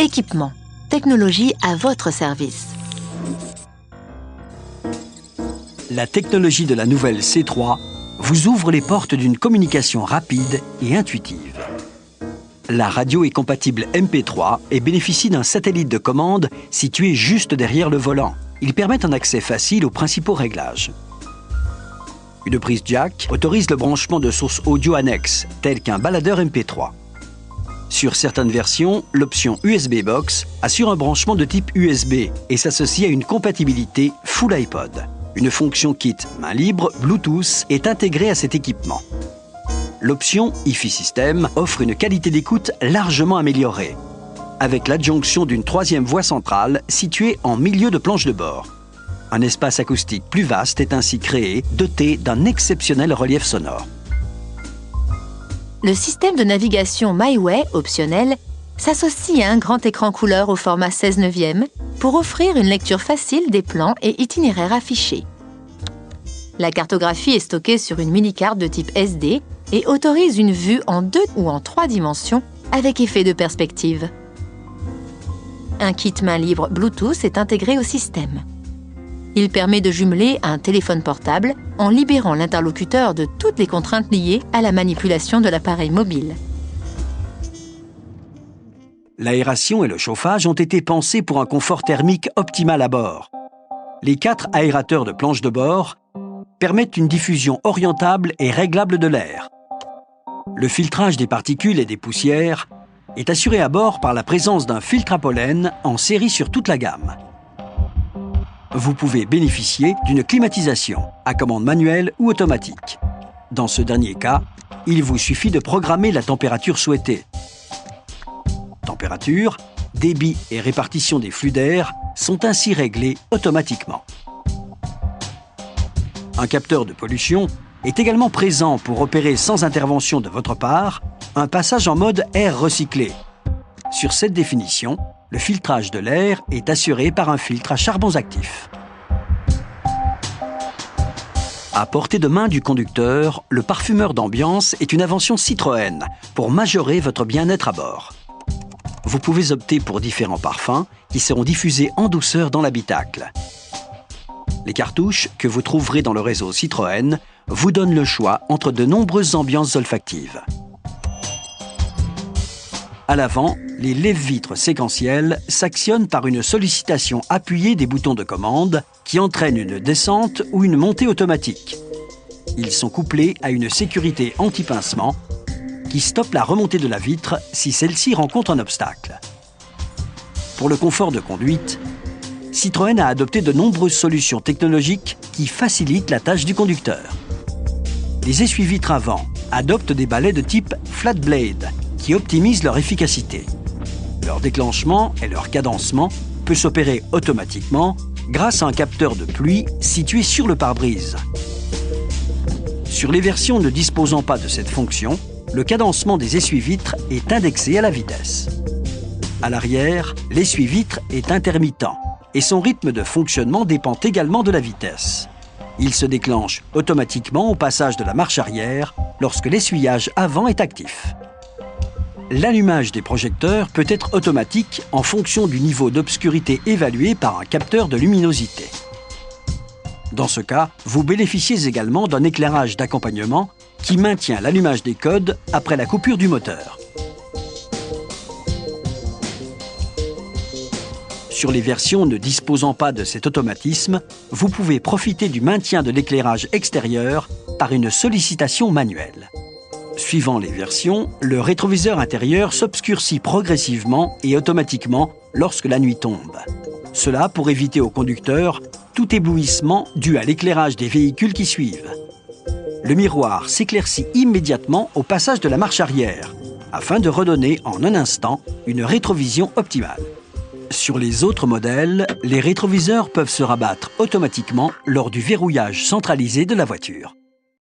Équipement, technologie à votre service. La technologie de la nouvelle C3 vous ouvre les portes d'une communication rapide et intuitive. La radio est compatible MP3 et bénéficie d'un satellite de commande situé juste derrière le volant. Il permet un accès facile aux principaux réglages. Une prise jack autorise le branchement de sources audio annexes, telles qu'un baladeur MP3. Sur certaines versions, l'option USB Box assure un branchement de type USB et s'associe à une compatibilité Full iPod. Une fonction kit main libre Bluetooth est intégrée à cet équipement. L'option Hi-Fi System offre une qualité d'écoute largement améliorée, avec l'adjonction d'une troisième voie centrale située en milieu de planche de bord. Un espace acoustique plus vaste est ainsi créé, doté d'un exceptionnel relief sonore. Le système de navigation MyWay, optionnel, s'associe à un grand écran couleur au format 16/9 pour offrir une lecture facile des plans et itinéraires affichés. La cartographie est stockée sur une mini-carte de type SD et autorise une vue en 2 ou en 3 dimensions avec effet de perspective. Un kit main libre Bluetooth est intégré au système. Il permet de jumeler un téléphone portable en libérant l'interlocuteur de toutes les contraintes liées à la manipulation de l'appareil mobile. L'aération et le chauffage ont été pensés pour un confort thermique optimal à bord. Les 4 aérateurs de planche de bord permettent une diffusion orientable et réglable de l'air. Le filtrage des particules et des poussières est assuré à bord par la présence d'un filtre à pollen en série sur toute la gamme. Vous pouvez bénéficier d'une climatisation à commande manuelle ou automatique. Dans ce dernier cas, il vous suffit de programmer la température souhaitée. Température, débit et répartition des flux d'air sont ainsi réglés automatiquement. Un capteur de pollution est également présent pour opérer sans intervention de votre part un passage en mode air recyclé. Sur cette définition, le filtrage de l'air est assuré par un filtre à charbons actifs. À portée de main du conducteur, le parfumeur d'ambiance est une invention Citroën pour majorer votre bien-être à bord. Vous pouvez opter pour différents parfums qui seront diffusés en douceur dans l'habitacle. Les cartouches que vous trouverez dans le réseau Citroën vous donnent le choix entre de nombreuses ambiances olfactives. À l'avant, les lève-vitres séquentielles s'actionnent par une sollicitation appuyée des boutons de commande qui entraînent une descente ou une montée automatique. Ils sont couplés à une sécurité anti-pincement qui stoppe la remontée de la vitre si celle-ci rencontre un obstacle. Pour le confort de conduite, Citroën a adopté de nombreuses solutions technologiques qui facilitent la tâche du conducteur. Les essuie-vitres avant adoptent des balais de type Flat Blade qui optimisent leur efficacité. Leur déclenchement et leur cadencement peut s'opérer automatiquement grâce à un capteur de pluie situé sur le pare-brise. Sur les versions ne disposant pas de cette fonction, le cadencement des essuie-vitres est indexé à la vitesse. À l'arrière, l'essuie-vitre est intermittent et son rythme de fonctionnement dépend également de la vitesse. Il se déclenche automatiquement au passage de la marche arrière lorsque l'essuyage avant est actif. L'allumage des projecteurs peut être automatique en fonction du niveau d'obscurité évalué par un capteur de luminosité. Dans ce cas, vous bénéficiez également d'un éclairage d'accompagnement qui maintient l'allumage des codes après la coupure du moteur. Sur les versions ne disposant pas de cet automatisme, vous pouvez profiter du maintien de l'éclairage extérieur par une sollicitation manuelle. Suivant les versions, le rétroviseur intérieur s'obscurcit progressivement et automatiquement lorsque la nuit tombe. Cela pour éviter au conducteur tout éblouissement dû à l'éclairage des véhicules qui suivent. Le miroir s'éclaircit immédiatement au passage de la marche arrière, afin de redonner en un instant une rétrovision optimale. Sur les autres modèles, les rétroviseurs peuvent se rabattre automatiquement lors du verrouillage centralisé de la voiture.